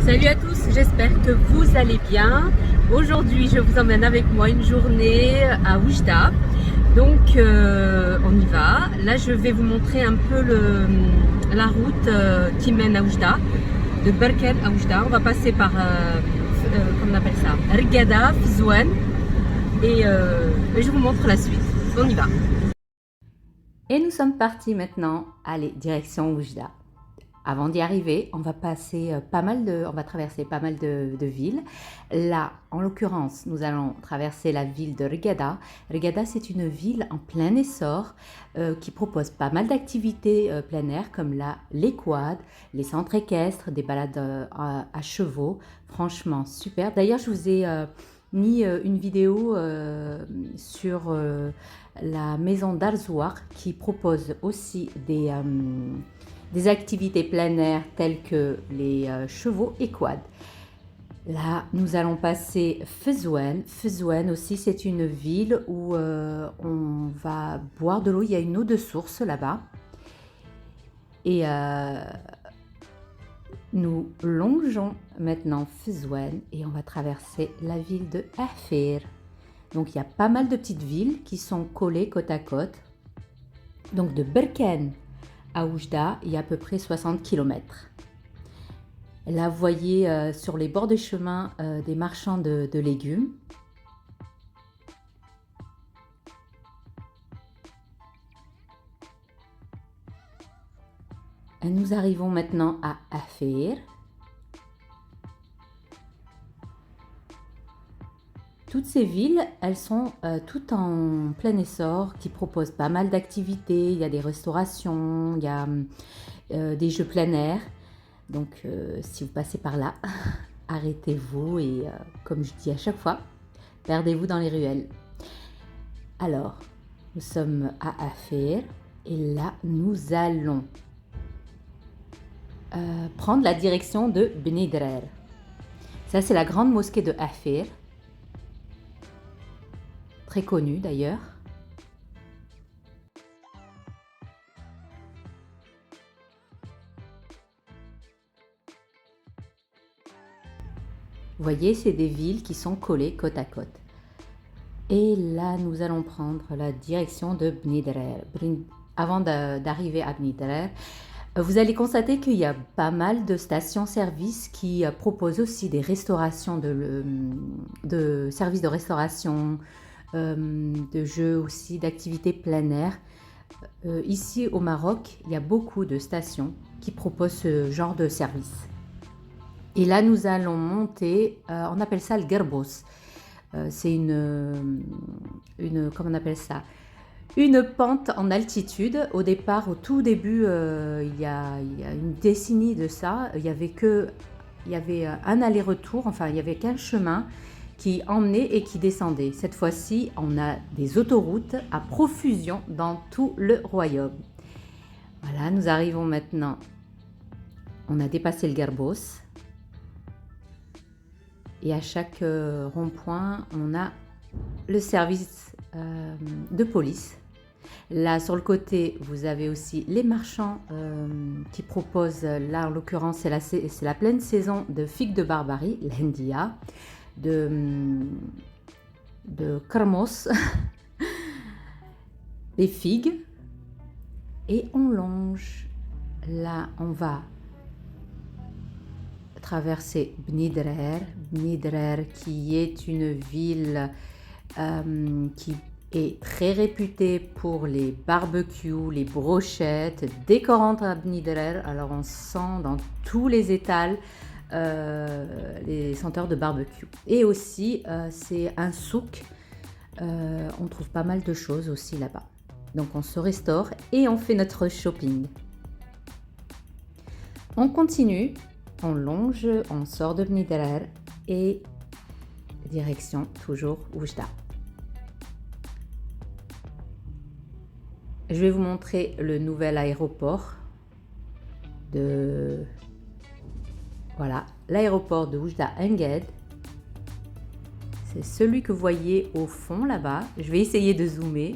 Salut à tous, j'espère que vous allez bien. Aujourd'hui, je vous emmène avec moi une journée à Oujda. Donc, on y va. Là, je vais vous montrer un peu la route qui mène à Oujda, de Berken à Oujda. On va passer par, comment on appelle ça, Rigada, Fzouane, et je vous montre la suite. On y va. Et nous sommes partis maintenant. Allez, direction Oujda. Avant d'y arriver, on va traverser pas mal de villes. Là, en l'occurrence, nous allons traverser la ville de Rigada. Rigada, c'est une ville en plein essor qui propose pas mal d'activités plein air comme les quads, les centres équestres, des balades à chevaux. Franchement, super. D'ailleurs, je vous ai mis une vidéo sur la maison d'Arzouar qui propose aussi des activités plein air telles que les chevaux et quads. Là, nous allons passer Fzouane. Fzouane aussi, c'est une ville où on va boire de l'eau. Il y a une eau de source là-bas. Et nous longeons maintenant Fzouane et on va traverser la ville de Afir. Donc, il y a pas mal de petites villes qui sont collées côte à côte. Donc, de Berken à Oujda, il y a à peu près 60 km. Là, vous voyez sur les bords des chemins des marchands de légumes. Et nous arrivons maintenant à Afir. Toutes ces villes, elles sont toutes en plein essor, qui proposent pas mal d'activités. Il y a des restaurations, il y a des jeux plein air. Donc, si vous passez par là, arrêtez-vous et, comme je dis à chaque fois, perdez-vous dans les ruelles. Alors, nous sommes à Afir et là, nous allons prendre la direction de Beni Drer. Ça, c'est la grande mosquée de Afir. Très connue d'ailleurs. Vous voyez, c'est des villes qui sont collées côte à côte. Et là, nous allons prendre la direction de Beni Drer. Avant d'arriver à Beni Drer, vous allez constater qu'il y a pas mal de stations-service qui proposent aussi des restaurations, de services de restauration, de jeux aussi, d'activités plein air. Ici au Maroc, il y a beaucoup de stations qui proposent ce genre de service. Et là, nous allons monter, on appelle ça le Gerbos. C'est comment on appelle ça? Une pente en altitude. Au départ, au tout début, il y a une décennie de ça, il y avait un aller-retour, enfin, il n'y avait qu'un chemin qui emmenait et qui descendait. Cette fois-ci, on a des autoroutes à profusion dans tout le royaume. Voilà, nous arrivons maintenant. On a dépassé le Gerbos. Et à chaque rond-point, on a le service de police. Là, sur le côté, vous avez aussi les marchands qui proposent, là en l'occurrence, c'est la pleine saison de figues de Barbarie, l'Hendia, de Kramos, les figues. Et on longe. Là, on va traverser Beni Drer. Beni Drer qui est une ville qui est très réputée pour les barbecues, les brochettes. Dès qu'on rentre à Beni Drer, alors on sent dans tous les étals les senteurs de barbecue. Et aussi, c'est un souk. On trouve pas mal de choses aussi là-bas. Donc on se restaure et on fait notre shopping. On continue, on longe, on sort de Beni Drer et direction toujours Oujda. Je vais vous montrer le nouvel aéroport de... Voilà, l'aéroport de Oujda Enged. C'est celui que vous voyez au fond là-bas. Je vais essayer de zoomer.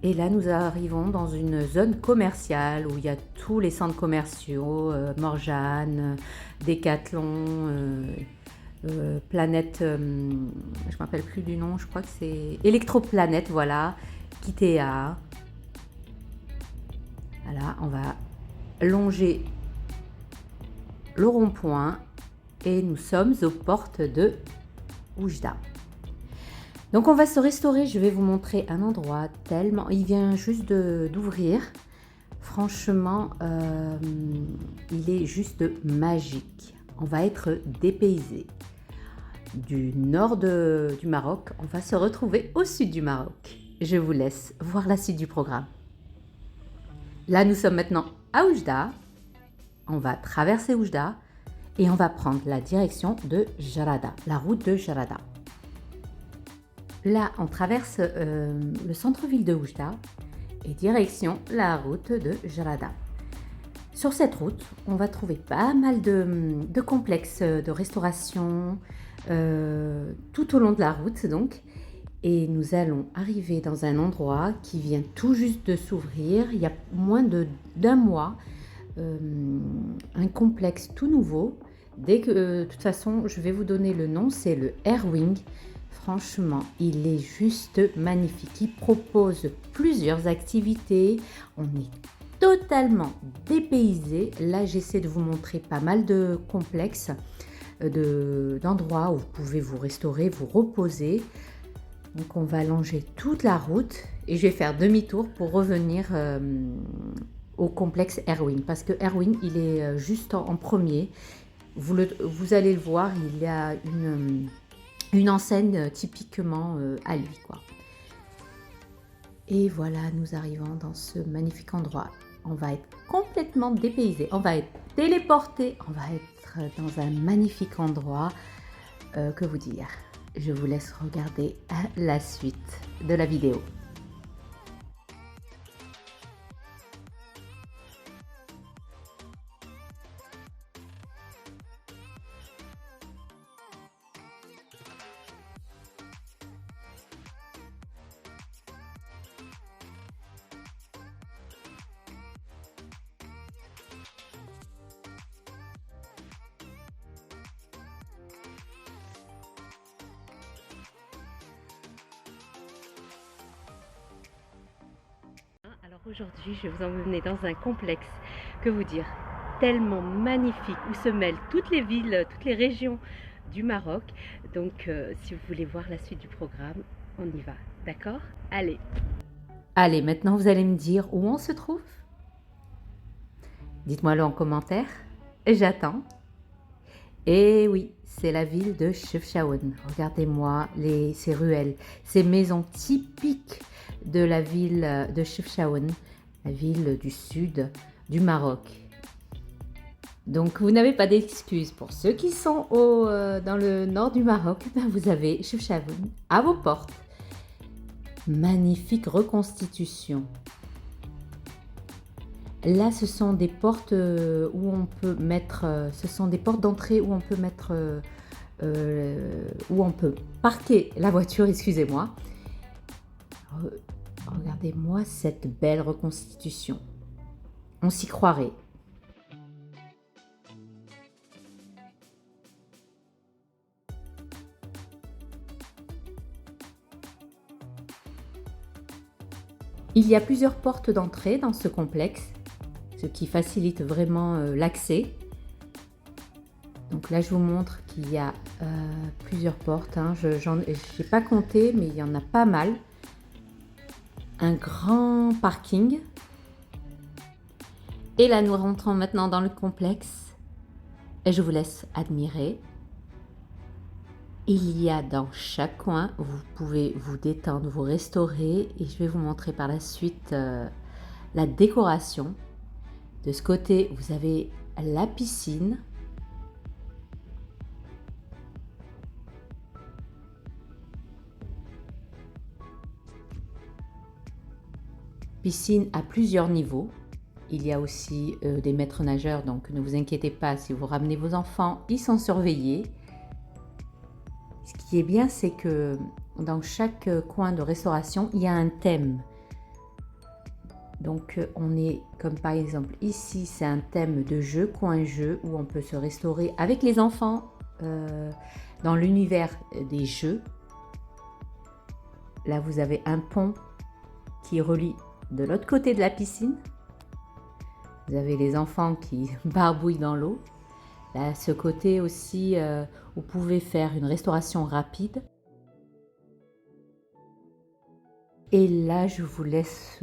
Et là, nous arrivons dans une zone commerciale où il y a tous les centres commerciaux, Morjane, Decathlon, Planète, je ne me rappelle plus du nom, je crois que c'est Electroplanète, voilà, Kitea. Voilà, on va longer le rond-point et nous sommes aux portes de Oujda. Donc on va se restaurer, je vais vous montrer un endroit tellement... Il vient juste d'ouvrir. Franchement, il est juste magique. On va être dépaysé. Du nord du Maroc, on va se retrouver au sud du Maroc. Je vous laisse voir la suite du programme. Là, nous sommes maintenant à Oujda. On va traverser Oujda et on va prendre la direction de Jarada, la route de Jarada. Là, on traverse le centre-ville de Oujda et direction la route de Jarada. Sur cette route, on va trouver pas mal de complexes de restauration tout au long de la route donc. Et nous allons arriver dans un endroit qui vient tout juste de s'ouvrir, il y a moins d'un mois, un complexe tout nouveau. Dès que, de toute façon, je vais vous donner le nom, c'est le Airwing. Franchement, il est juste magnifique. Il propose plusieurs activités. On est totalement dépaysé. Là, j'essaie de vous montrer pas mal de complexes, d'endroits où vous pouvez vous restaurer, vous reposer. Donc, on va longer toute la route et je vais faire demi-tour pour revenir au complexe Airwing. Parce que Airwing, il est juste en premier. Vous allez le voir, il y a une enseigne typiquement à lui, quoi. Et voilà, nous arrivons dans ce magnifique endroit. On va être complètement dépaysé, on va être téléporté, on va être dans un magnifique endroit. Que vous dire? Je vous laisse regarder la suite de la vidéo. Alors aujourd'hui, je vais vous emmener dans un complexe, que vous dire, tellement magnifique, où se mêlent toutes les villes, toutes les régions du Maroc. Donc, si vous voulez voir la suite du programme, on y va, d'accord? Allez! Allez, maintenant vous allez me dire où on se trouve? Dites-moi-le en commentaire, j'attends. Et oui, c'est la ville de Chefchaouen. Regardez-moi ces ruelles, ces maisons typiques de la ville de Chefchaouen, la ville du sud du Maroc. Donc vous n'avez pas d'excuses. Pour ceux qui sont dans le nord du Maroc, ben vous avez Chefchaouen à vos portes. Magnifique reconstitution. Là, ce sont des portes où on peut mettre, ce sont des portes d'entrée où on peut mettre, où on peut parquer la voiture, excusez-moi. Regardez-moi cette belle reconstitution. On s'y croirait. Il y a plusieurs portes d'entrée dans ce complexe, ce qui facilite vraiment l'accès. Donc là, je vous montre qu'il y a plusieurs portes. Hein. Je n'ai pas compté, mais il y en a pas mal. Un grand parking. Et là, nous rentrons maintenant dans le complexe. Et je vous laisse admirer. Il y a dans chaque coin, vous pouvez vous détendre, vous restaurer. Et je vais vous montrer par la suite la décoration. De ce côté, vous avez la piscine. Piscine à plusieurs niveaux. Il y a aussi des maîtres nageurs, donc ne vous inquiétez pas, si vous ramenez vos enfants, ils sont surveillés. Ce qui est bien, c'est que dans chaque coin de restauration, il y a un thème. Donc on est comme par exemple ici, c'est un thème de jeu, coin jeu, où on peut se restaurer avec les enfants dans l'univers des jeux. Là vous avez un pont qui relie de l'autre côté de la piscine. Vous avez les enfants qui barbouillent dans l'eau. Là, ce côté aussi, vous pouvez faire une restauration rapide. Et là, je vous laisse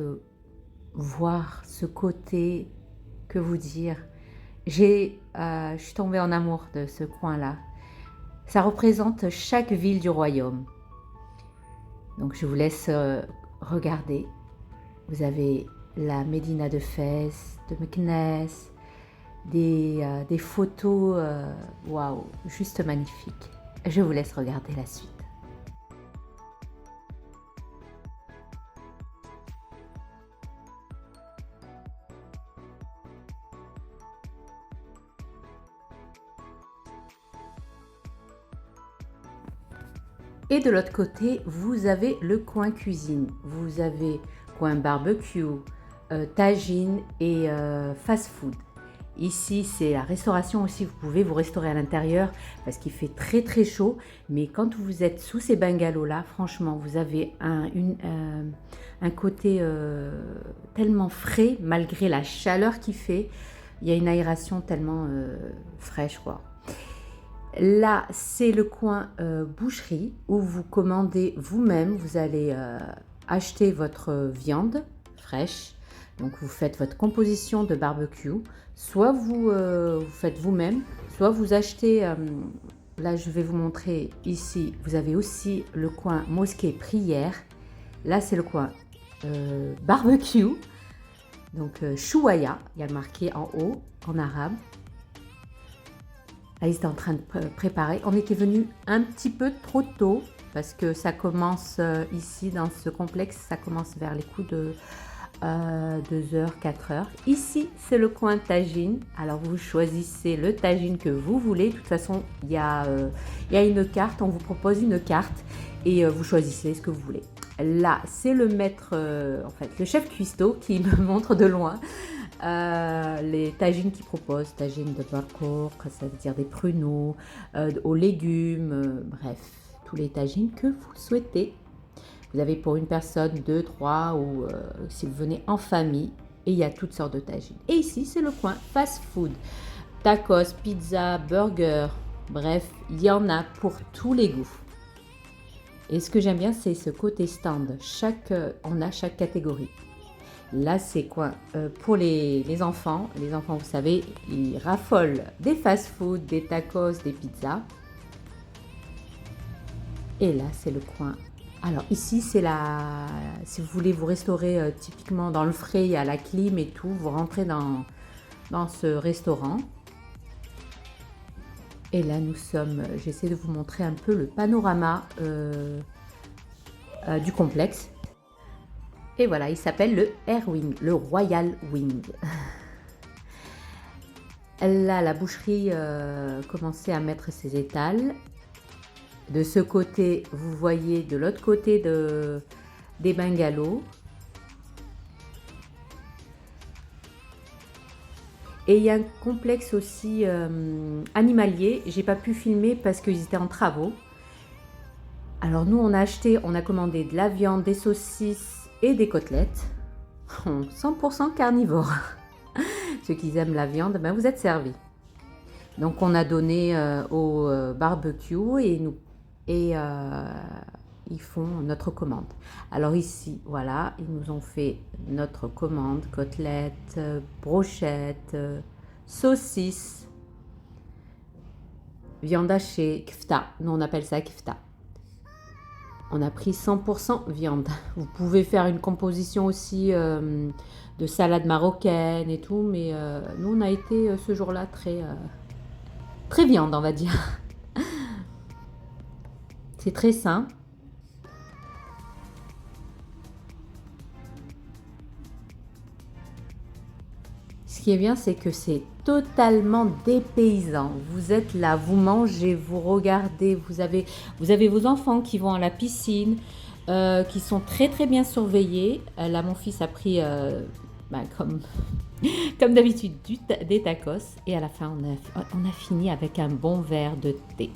voir ce côté, que vous dire. Je suis tombée en amour de ce coin-là. Ça représente chaque ville du royaume. Donc, je vous laisse regarder. Vous avez la Médina de Fès, de Meknès, des photos, waouh, juste magnifiques. Je vous laisse regarder la suite. Et de l'autre côté, vous avez le coin cuisine. Vous avez coin barbecue, tagine et fast-food. Ici, c'est la restauration aussi. Vous pouvez vous restaurer à l'intérieur parce qu'il fait très très chaud. Mais quand vous êtes sous ces bungalows-là, franchement, vous avez un côté tellement frais malgré la chaleur qu'il fait. Il y a une aération tellement fraîche, quoi. Là, c'est le coin boucherie où vous commandez vous-même. Vous allez acheter votre viande fraîche. Donc, vous faites votre composition de barbecue. Soit vous faites vous-même, soit vous achetez. Là, je vais vous montrer ici. Vous avez aussi le coin mosquée prière. Là, c'est le coin barbecue. Donc, chouaya, il y a marqué en haut en arabe. Là, ils étaient en train de préparer. On était venu un petit peu trop tôt parce que ça commence ici dans ce complexe, ça commence vers les coups de 2h, 4h. Ici, c'est le coin tagine. Alors, vous choisissez le tagine que vous voulez. De toute façon, il y a une carte. On vous propose une carte et vous choisissez ce que vous voulez. Là, c'est le maître, en fait, le chef cuistot qui me montre de loin les tagines qu'il propose. Tagine de barcourt, ça veut dire des pruneaux, aux légumes, bref, tous les tagines que vous souhaitez. Vous avez pour une personne, 2, 3 ou si vous venez en famille. Et il y a toutes sortes de tagines. Et ici, c'est le coin fast-food. Tacos, pizza, burger. Bref, il y en a pour tous les goûts. Et ce que j'aime bien, c'est ce côté stand. On a chaque catégorie. Là, c'est quoi pour les enfants. Les enfants, vous savez, ils raffolent des fast-food, des tacos, des pizzas. Et là, c'est le coin. Alors ici, c'est si vous voulez vous restaurer typiquement dans le frais, il y a la clim et tout, vous rentrez dans ce restaurant. Et là, j'essaie de vous montrer un peu le panorama du complexe. Et voilà, il s'appelle le Air Wing, le Royal Wing. Là, la boucherie commençait à mettre ses étals. De ce côté, vous voyez de l'autre côté des bungalows. Et il y a un complexe aussi animalier. J'ai pas pu filmer parce qu'ils étaient en travaux. Alors nous, on a commandé de la viande, des saucisses et des côtelettes. 100% carnivore. Ceux qui aiment la viande, ben vous êtes servis. Donc on a donné au barbecue et ils font notre commande. Alors ici, voilà, ils nous ont fait notre commande, côtelettes, brochettes, saucisses, viande hachée, kfta. Nous, on appelle ça kfta. On a pris 100% viande. Vous pouvez faire une composition aussi de salade marocaine et tout, mais nous, on a été ce jour-là très viande, on va dire. C'est très sain. Ce qui est bien, c'est que c'est totalement dépaysant. Vous êtes là, vous mangez, vous regardez, vous avez vos enfants qui vont à la piscine, qui sont très bien surveillés. Là, mon fils a pris comme, comme d'habitude, des tacos. Et à la fin, on a fini avec un bon verre de thé.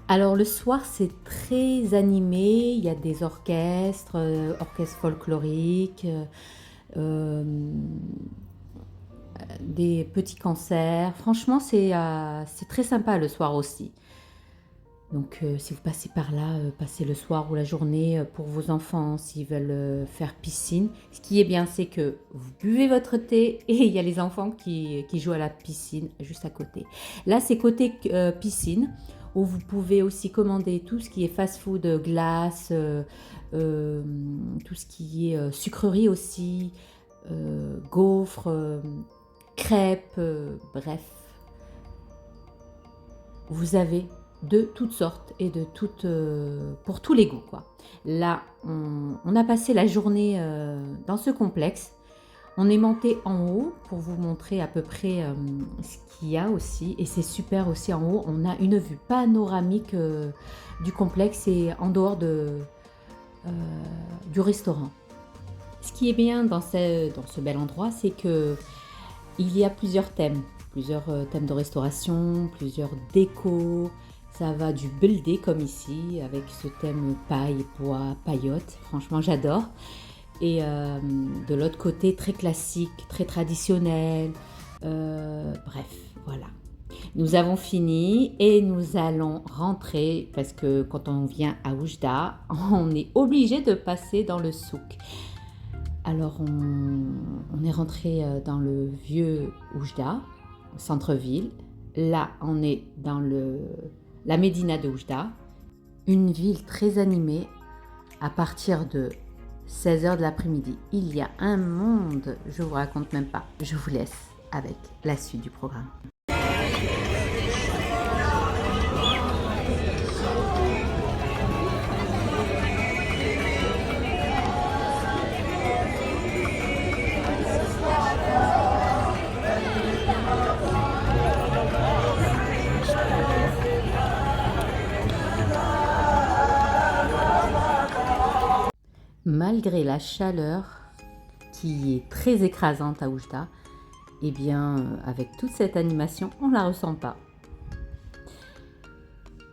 Alors le soir, c'est très animé. Il y a des orchestres, orchestres folkloriques, des petits concerts. Franchement, c'est très sympa le soir aussi. Donc si vous passez par là, passez le soir ou la journée pour vos enfants s'ils veulent faire piscine. Ce qui est bien, c'est que vous buvez votre thé et il y a les enfants qui jouent à la piscine juste à côté. Là, c'est côté piscine où vous pouvez aussi commander tout ce qui est fast-food, glace, tout ce qui est sucrerie aussi, gaufres, crêpes, bref. Vous avez de toutes sortes et de toutes pour tous les goûts quoi. Là, on a passé la journée dans ce complexe. On est monté en haut pour vous montrer à peu près ce qu'il y a aussi. Et c'est super aussi en haut. On a une vue panoramique du complexe et en dehors du restaurant. Ce qui est bien dans ce bel endroit, c'est que il y a plusieurs thèmes de restauration, plusieurs décos. Ça va du buildé comme ici, avec ce thème paille, bois, paillotte. Franchement, j'adore. Et de l'autre côté, très classique, très traditionnel. Bref, voilà. Nous avons fini et nous allons rentrer parce que quand on vient à Oujda, on est obligé de passer dans le souk. Alors, on est rentré dans le vieux Oujda, centre-ville. Là, on est dans la Médina de Oujda, une ville très animée. À partir de 16h de l'après-midi, il y a un monde, je vous raconte même pas. Je vous laisse avec la suite du programme. Malgré la chaleur qui est très écrasante à Oujda, eh bien, avec toute cette animation, on ne la ressent pas.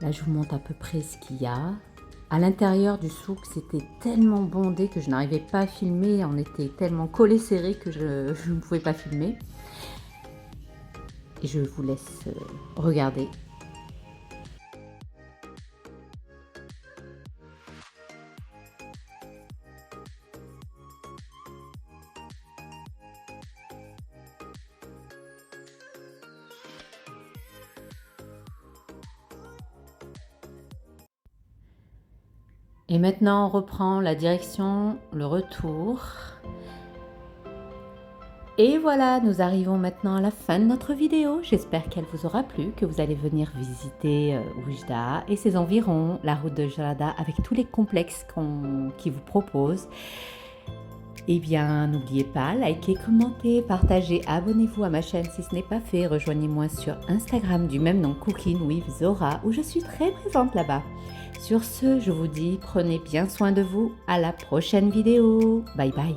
Là, je vous montre à peu près ce qu'il y a. À l'intérieur du souk, c'était tellement bondé que je n'arrivais pas à filmer. On était tellement collés serrés que je ne pouvais pas filmer. Et je vous laisse regarder. Et maintenant, on reprend la direction, le retour. Et voilà, nous arrivons maintenant à la fin de notre vidéo. J'espère qu'elle vous aura plu, que vous allez venir visiter Oujda et ses environs, la route de Jarada, avec tous les complexes qui vous propose. Eh bien, n'oubliez pas, likez, commentez, partagez, abonnez-vous à ma chaîne si ce n'est pas fait. Rejoignez-moi sur Instagram du même nom, Cooking with Zora, où je suis très présente là-bas. Sur ce, je vous dis, prenez bien soin de vous. À la prochaine vidéo. Bye bye.